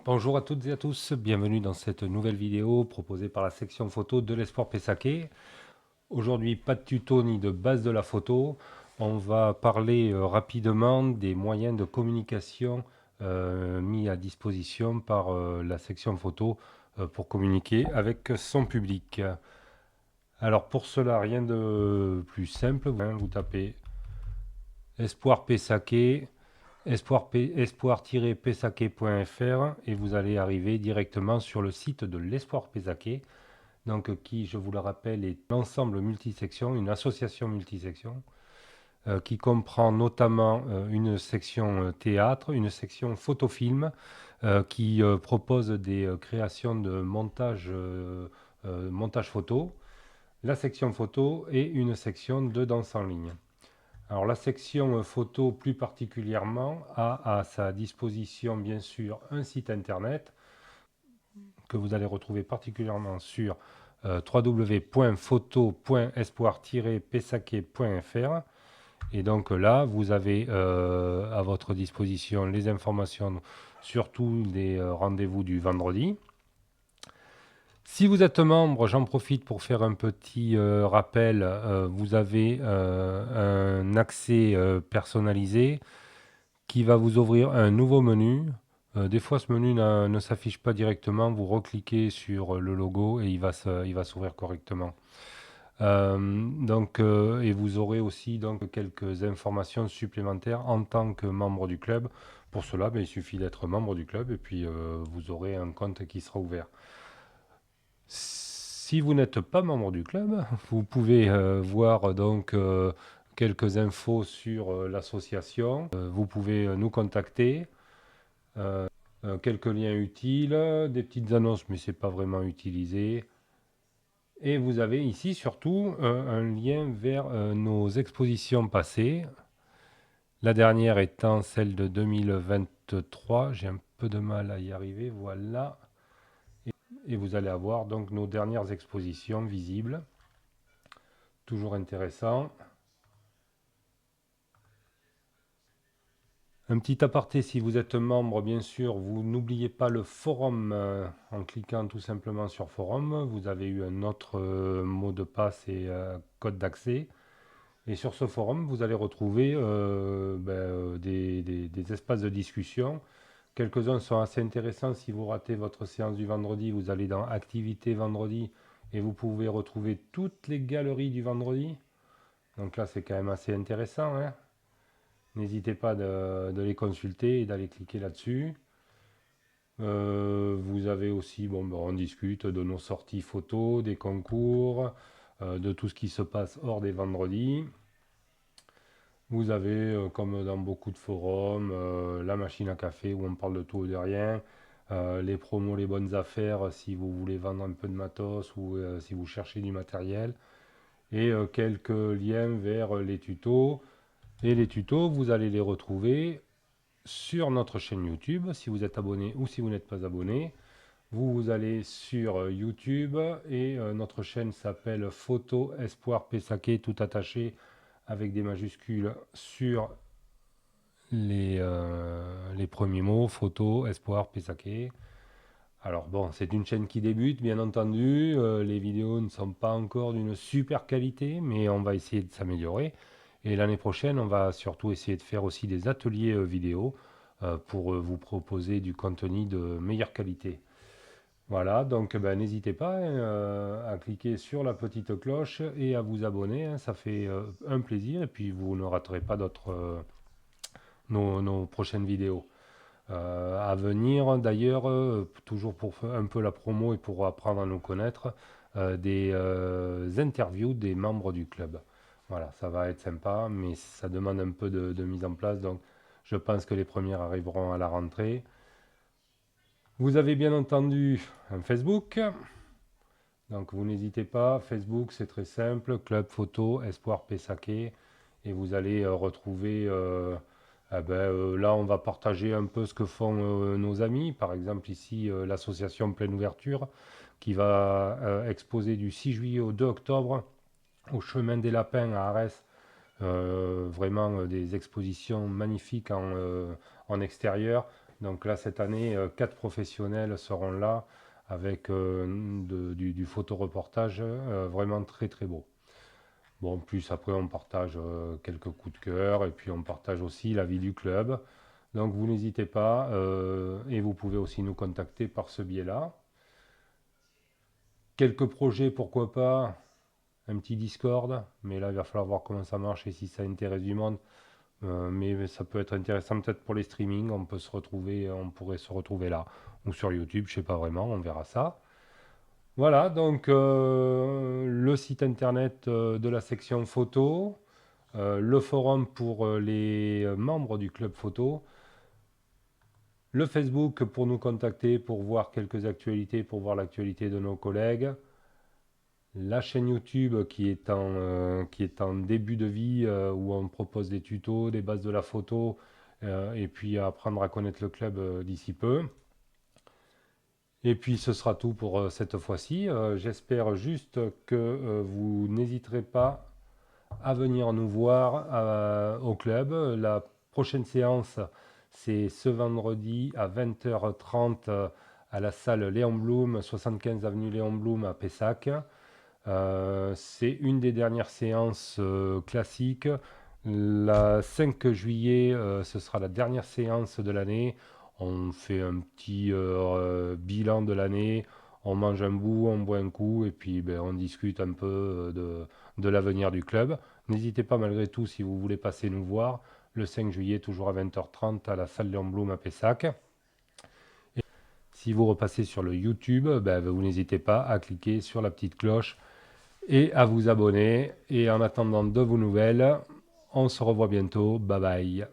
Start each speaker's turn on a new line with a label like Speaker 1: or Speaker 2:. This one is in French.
Speaker 1: Bonjour à toutes et à tous, bienvenue dans cette nouvelle vidéo proposée par la section photo de l'Esport Pessaquet. Aujourd'hui, pas de tuto ni de base de la photo. On va parler rapidement des moyens de communication mis à disposition par la section photo pour communiquer avec son public. Alors pour cela, rien de plus simple, vous tapez Espoir Pessaquet espoir-pessaquet.fr et vous allez arriver directement sur le site de l'Espoir Pessaquet, donc qui, je vous le rappelle, est l'ensemble multisection, une association multisection, qui comprend notamment une section théâtre, une section photofilm, qui propose des créations de montage photo, la section photo et une section de danse en ligne. Alors la section photo plus particulièrement a à sa disposition bien sûr un site internet que vous allez retrouver particulièrement sur www.photo.espoir-pessaquet.fr et donc là vous avez à votre disposition les informations sur tous les rendez-vous du vendredi. Si vous êtes membre, j'en profite pour faire un petit rappel, vous avez un accès personnalisé qui va vous ouvrir un nouveau menu. Des fois, ce menu ne s'affiche pas directement. Vous recliquez sur le logo et il va s'ouvrir correctement. Et vous aurez aussi donc quelques informations supplémentaires en tant que membre du club. Pour cela, il suffit d'être membre du club et puis vous aurez un compte qui sera ouvert. Si vous n'êtes pas membre du club, vous pouvez voir donc quelques infos sur l'association. Vous pouvez nous contacter, quelques liens utiles, des petites annonces, mais c'est pas vraiment utilisé. Et vous avez ici surtout un lien vers nos expositions passées. La dernière étant celle de 2023. J'ai un peu de mal à y arriver. Voilà. Et vous allez avoir donc nos dernières expositions visibles. Toujours intéressant. Un petit aparté, si vous êtes membre, bien sûr, vous n'oubliez pas le forum en cliquant tout simplement sur forum. Vous avez eu un autre mot de passe et code d'accès. Et sur ce forum, vous allez retrouver des espaces de discussion. Quelques-uns sont assez intéressants. Si vous ratez votre séance du vendredi, vous allez dans Activité vendredi et vous pouvez retrouver toutes les galeries du vendredi. Donc là, c'est quand même assez intéressant, hein. N'hésitez pas de les consulter et d'aller cliquer là-dessus. Vous avez aussi, on discute de nos sorties photos, des concours, de tout ce qui se passe hors des vendredis. Vous avez, comme dans beaucoup de forums, la machine à café où on parle de tout et de rien, les promos, les bonnes affaires si vous voulez vendre un peu de matos ou si vous cherchez du matériel, et quelques liens vers les tutos. Et les tutos, vous allez les retrouver sur notre chaîne YouTube, si vous êtes abonné ou si vous n'êtes pas abonné. Vous allez sur YouTube et notre chaîne s'appelle Photo Espoir Pessaquet, tout attaché avec des majuscules sur les premiers mots, Photo Espoir Pessaquet. Alors bon, c'est une chaîne qui débute, bien entendu. Les vidéos ne sont pas encore d'une super qualité, mais on va essayer de s'améliorer. Et l'année prochaine, on va surtout essayer de faire aussi des ateliers vidéo pour vous proposer du contenu de meilleure qualité. Voilà, donc n'hésitez pas hein, à cliquer sur la petite cloche et à vous abonner, hein, ça fait un plaisir et puis vous ne raterez pas nos prochaines vidéos. À venir d'ailleurs, toujours pour faire un peu la promo et pour apprendre à nous connaître, des interviews des membres du club. Voilà, ça va être sympa, mais ça demande un peu de mise en place, donc je pense que les premières arriveront à la rentrée. Vous avez bien entendu un Facebook, donc vous n'hésitez pas, Facebook c'est très simple, Club Photo Espoir Pessaquet, et vous allez retrouver, là on va partager un peu ce que font nos amis, par exemple ici l'association Pleine Ouverture, qui va exposer du 6 juillet au 2 octobre au Chemin des Lapins à Arès, vraiment des expositions magnifiques en extérieur, Donc là, cette année, 4 professionnels seront là avec du photoreportage vraiment très très beau. Bon, en plus après on partage quelques coups de cœur et puis on partage aussi la vie du club. Donc vous n'hésitez pas et vous pouvez aussi nous contacter par ce biais-là. Quelques projets, pourquoi pas, un petit Discord, mais là il va falloir voir comment ça marche et si ça intéresse du monde. Mais ça peut être intéressant peut-être pour les streamings, on peut se retrouver, on pourrait se retrouver là. Ou sur YouTube, je sais pas vraiment, on verra ça. Voilà, donc le site internet de la section photo, le forum pour les membres du club photo, le Facebook pour nous contacter, pour voir quelques actualités, pour voir l'actualité de nos collègues, la chaîne YouTube qui est en début de vie, où on propose des tutos, des bases de la photo, et puis apprendre à connaître le club d'ici peu. Et puis ce sera tout pour cette fois-ci. J'espère juste que vous n'hésiterez pas à venir nous voir au club. La prochaine séance, c'est ce vendredi à 20h30 à la salle Léon Blum, 75 avenue Léon Blum à Pessac. C'est une des dernières séances classiques. La 5 juillet, ce sera la dernière séance de l'année. On fait un petit bilan de l'année. On mange un bout, on boit un coup et puis ben, on discute un peu de l'avenir du club. N'hésitez pas malgré tout si vous voulez passer nous voir le 5 juillet, toujours à 20h30 à la salle Léon Blum à Pessac. Et si vous repassez sur le YouTube, ben, vous n'hésitez pas à cliquer sur la petite cloche et à vous abonner. Et en attendant de vos nouvelles, on se revoit bientôt. Bye bye.